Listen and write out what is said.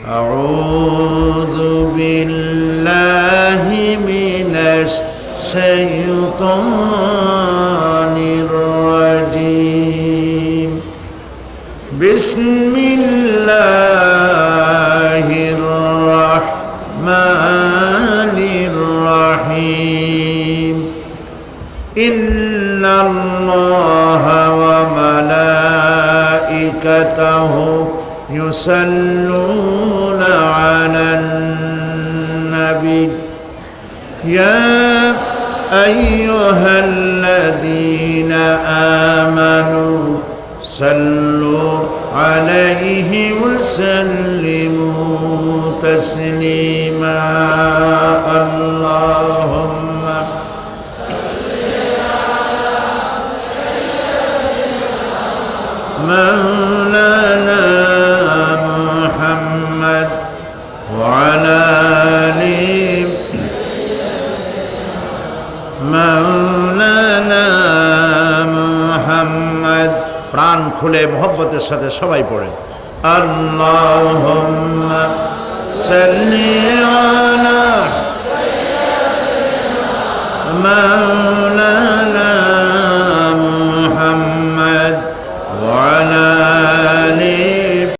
أعوذ بالله من الشيطان الرجيم بسم الله الرحمن الرحيم إن الله وملائكته يصلون على النبي يا أيها الذين آمنوا صلوا عليه وسلموا تسليما اللهم مولانا محمد وعلى آل مولانا محمد প্রাণ খুলে মোহব্বতের সাথে সবাই পড়ে আল্লাহুম্মা সাল্লি আলা মাওলানা